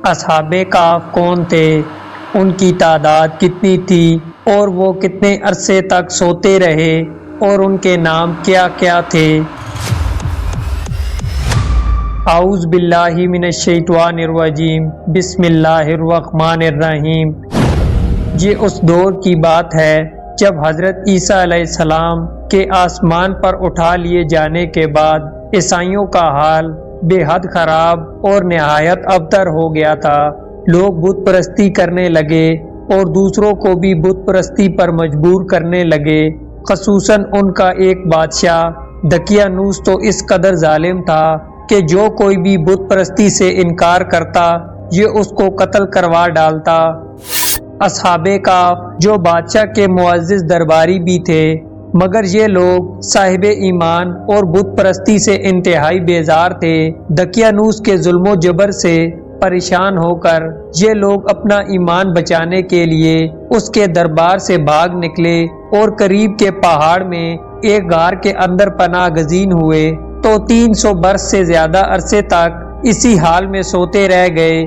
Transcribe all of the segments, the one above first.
اصحاب کہف کون تھے، ان کی تعداد کتنی تھی اور وہ کتنے عرصے تک سوتے رہے اور ان کے نام کیا کیا تھے؟ اعوذ باللہ من الشیطان الرجیم، بسم اللہ الرحمن الرحیم۔ یہ اس دور کی بات ہے جب حضرت عیسیٰ علیہ السلام کے آسمان پر اٹھا لیے جانے کے بعد عیسائیوں کا حال بے حد خراب اور نہایت ابتر ہو گیا تھا۔ لوگ بت پرستی کرنے لگے اور دوسروں کو بھی بت پرستی پر مجبور کرنے لگے، خصوصاً ان کا ایک بادشاہ دقیانوس تو اس قدر ظالم تھا کہ جو کوئی بھی بت پرستی سے انکار کرتا یہ اس کو قتل کروا ڈالتا۔ اصحاب کہف جو بادشاہ کے معزز درباری بھی تھے، مگر یہ لوگ صاحب ایمان اور بت پرستی سے انتہائی بیزار تھے۔ دقیانوس کے ظلم و جبر سے پریشان ہو کر یہ لوگ اپنا ایمان بچانے کے لیے اس کے دربار سے بھاگ نکلے اور قریب کے پہاڑ میں ایک غار کے اندر پناہ گزین ہوئے تو 300 برس سے زیادہ عرصے تک اسی حال میں سوتے رہ گئے۔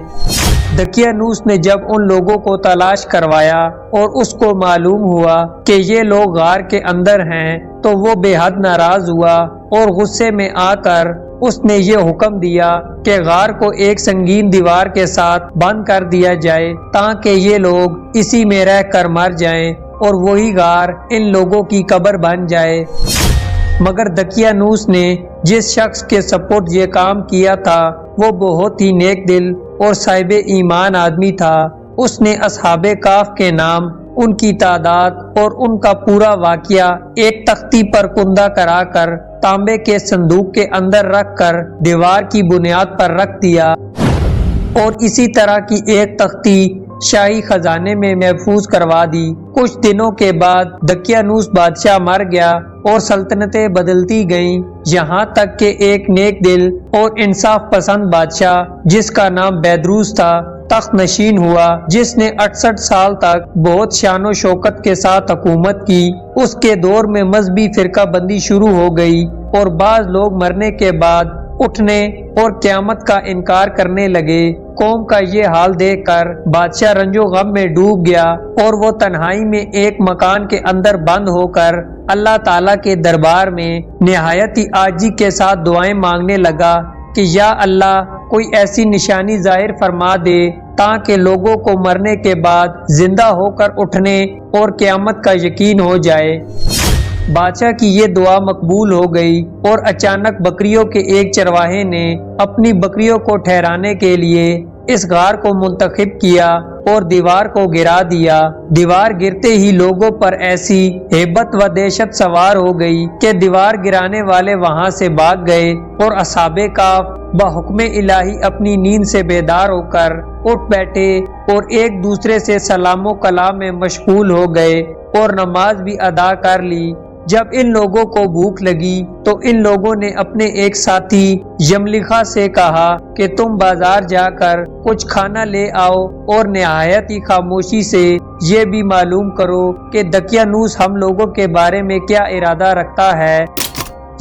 دقیانوس نے جب ان لوگوں کو تلاش کروایا اور اس کو معلوم ہوا کہ یہ لوگ غار کے اندر ہیں تو وہ بے حد ناراض ہوا اور غصے میں آ کر اس نے یہ حکم دیا کہ غار کو ایک سنگین دیوار کے ساتھ بند کر دیا جائے تاکہ یہ لوگ اسی میں رہ کر مر جائیں اور وہی غار ان لوگوں کی قبر بن جائے۔ مگر دقیانوس نے جس شخص کے سپورٹ یہ کام کیا تھا وہ بہت ہی نیک دل اور صاحب ایمان آدمی تھا۔ اس نے اصحاب کہف کے نام، ان کی تعداد اور ان کا پورا واقعہ ایک تختی پر کندہ کرا کر تانبے کے صندوق کے اندر رکھ کر دیوار کی بنیاد پر رکھ دیا اور اسی طرح کی ایک تختی شاہی خزانے میں محفوظ کروا دی۔ کچھ دنوں کے بعد دقیانوس بادشاہ مر گیا اور سلطنتیں بدلتی گئیں، یہاں تک کہ ایک نیک دل اور انصاف پسند بادشاہ جس کا نام بیدروس تھا تخت نشین ہوا، جس نے 68 سال تک بہت شان و شوکت کے ساتھ حکومت کی۔ اس کے دور میں مذہبی فرقہ بندی شروع ہو گئی اور بعض لوگ مرنے کے بعد اٹھنے اور قیامت کا انکار کرنے لگے۔ قوم کا یہ حال دیکھ کر بادشاہ رنج و غم میں ڈوب گیا اور وہ تنہائی میں ایک مکان کے اندر بند ہو کر اللہ تعالیٰ کے دربار میں نہایت ہی عاجزی کے ساتھ دعائیں مانگنے لگا کہ یا اللہ کوئی ایسی نشانی ظاہر فرما دے تاکہ لوگوں کو مرنے کے بعد زندہ ہو کر اٹھنے اور قیامت کا یقین ہو جائے۔ بادشاہ کی یہ دعا مقبول ہو گئی اور اچانک بکریوں کے ایک چرواہے نے اپنی بکریوں کو ٹھہرانے کے لیے اس غار کو منتخب کیا اور دیوار کو گرا دیا۔ دیوار گرتے ہی لوگوں پر ایسی ہیبت و دہشت سوار ہو گئی کہ دیوار گرانے والے وہاں سے بھاگ گئے اور اصحاب کہف بحکم الہی اپنی نیند سے بیدار ہو کر اٹھ بیٹھے اور ایک دوسرے سے سلام و کلام میں مشغول ہو گئے اور نماز بھی ادا کر لی۔ جب ان لوگوں کو بھوک لگی تو ان لوگوں نے اپنے ایک ساتھی یملیخا سے کہا کہ تم بازار جا کر کچھ کھانا لے آؤ اور نہایت ہی خاموشی سے یہ بھی معلوم کرو کہ دقیانوس ہم لوگوں کے بارے میں کیا ارادہ رکھتا ہے۔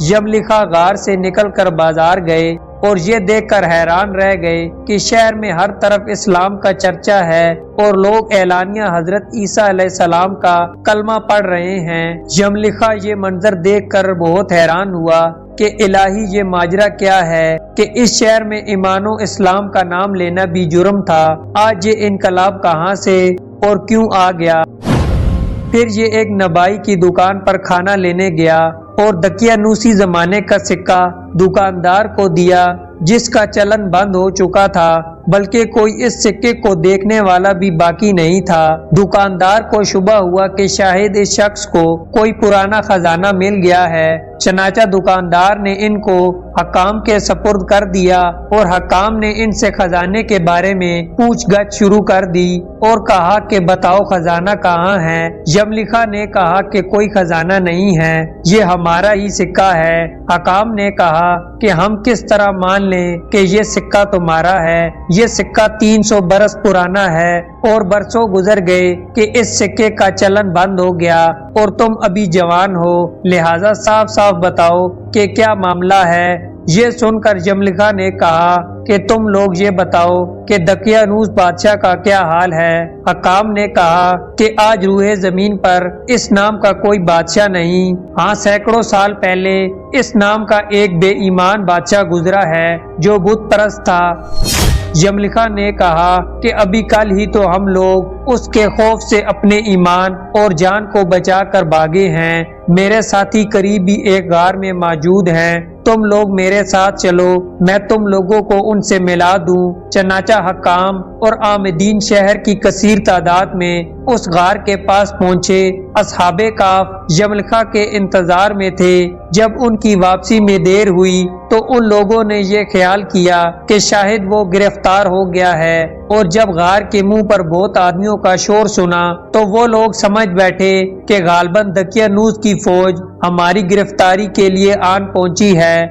یملیخا غار سے نکل کر بازار گئے اور یہ دیکھ کر حیران رہ گئے کہ شہر میں ہر طرف اسلام کا چرچا ہے اور لوگ اعلانیہ حضرت عیسیٰ علیہ السلام کا کلمہ پڑھ رہے ہیں۔ یملیخا یہ منظر دیکھ کر بہت حیران ہوا کہ الہی یہ ماجرا کیا ہے کہ اس شہر میں ایمان و اسلام کا نام لینا بھی جرم تھا، آج یہ انقلاب کہاں سے اور کیوں آ گیا؟ پھر یہ ایک نبائی کی دکان پر کھانا لینے گیا اور دقیانوسی زمانے کا سکہ دکاندار کو دیا جس کا چلن بند ہو چکا تھا، بلکہ کوئی اس سکے کو دیکھنے والا بھی باقی نہیں تھا۔ دکاندار کو شبہ ہوا کہ شاید اس شخص کو کوئی پرانا خزانہ مل گیا ہے، چنانچہ دکاندار نے ان کو حکام کے سپرد کر دیا اور حکام نے ان سے خزانے کے بارے میں پوچھ گچھ شروع کر دی اور کہا کہ بتاؤ خزانہ کہاں ہے؟ یملیخا نے کہا کہ کوئی خزانہ نہیں ہے، یہ ہمارا ہی سکہ ہے۔ حکام نے کہا کہ ہم کس طرح مان لیں کہ یہ سکہ تمہارا ہے؟ یہ سکہ 300 برس پرانا ہے اور برسوں گزر گئے کہ اس سکے کا چلن بند ہو گیا اور تم ابھی جوان ہو، لہذا صاف صاف بتاؤ کہ کیا معاملہ ہے یہ سن کر جملکا نے کہا کہ تم لوگ یہ بتاؤ کہ دقیانوس بادشاہ کا کیا حال ہے۔ حکام نے کہا کہ آج روئے زمین پر اس نام کا کوئی بادشاہ نہیں، ہاں سینکڑوں سال پہلے اس نام کا ایک بے ایمان بادشاہ گزرا ہے جو بت پرست تھا۔ جملکا نے کہا کہ ابھی کل ہی تو ہم لوگ اس کے خوف سے اپنے ایمان اور جان کو بچا کر بھاگے ہیں۔ میرے ساتھی قریب ہی ایک غار میں موجود ہیں، تم لوگ میرے ساتھ چلو، میں تم لوگوں کو ان سے ملا دوں۔ چنانچہ حکام اور عامدین شہر کی کثیر تعداد میں اس غار کے پاس پہنچے۔ اصحاب کہف جملکا کے انتظار میں تھے۔ جب ان کی واپسی میں دیر ہوئی تو ان لوگوں نے یہ خیال کیا کہ شاید وہ گرفتار ہو گیا ہے، اور جب غار کے منہ پر بہت آدمیوں کا شور سنا تو وہ لوگ سمجھ بیٹھے کہ غالباً دقیانوس کی فوج ہماری گرفتاری کے لیے آن پہنچی ہے۔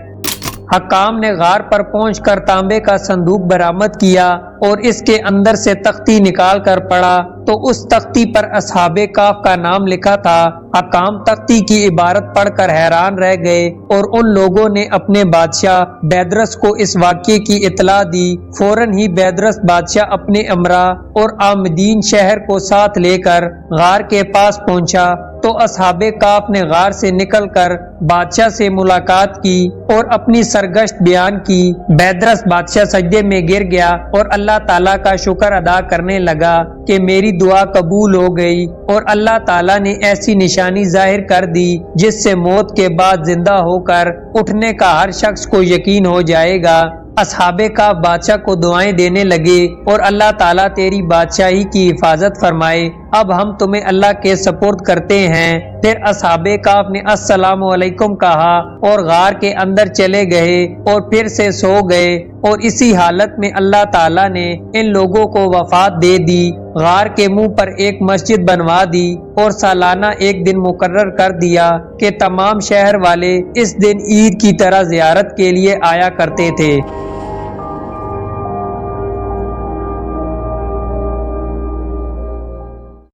حکام نے غار پر پہنچ کر تانبے کا صندوق برآمد کیا اور اس کے اندر سے تختی نکال کر پڑھا تو اس تختی پر اصحاب کہف کا نام لکھا تھا۔ حکام تختی کی عبارت پڑھ کر حیران رہ گئے اور ان لوگوں نے اپنے بادشاہ بیدرس کو اس واقعے کی اطلاع دی۔ فوراً ہی بیدرس بادشاہ اپنے امراء اور عامدین شہر کو ساتھ لے کر غار کے پاس پہنچا تو اصحاب کہف نے غار سے نکل کر بادشاہ سے ملاقات کی اور اپنی سرگشت بیان کی۔ بیدرس بادشاہ سجدے میں گر گیا اور اللہ تعالیٰ کا شکر ادا کرنے لگا کہ میری دعا قبول ہو گئی، اور اللہ تعالیٰ نے ایسی نشانی ظاہر کر دی جس سے موت کے بعد زندہ ہو کر اٹھنے کا ہر شخص کو یقین ہو جائے گا۔ اصحاب کہف بادشاہ کو دعائیں دینے لگے اور اللہ تعالیٰ تیری بادشاہی کی حفاظت فرمائے، اب ہم تمہیں اللہ کے سپرد کرتے ہیں۔ پھر اصحاب کہف نے السلام علیکم کہا اور غار کے اندر چلے گئے اور پھر سے سو گئے، اور اسی حالت میں اللہ تعالیٰ نے ان لوگوں کو وفات دے دی۔ غار کے منہ پر ایک مسجد بنوا دی اور سالانہ ایک دن مقرر کر دیا کہ تمام شہر والے اس دن عید کی طرح زیارت کے لیے آیا کرتے تھے۔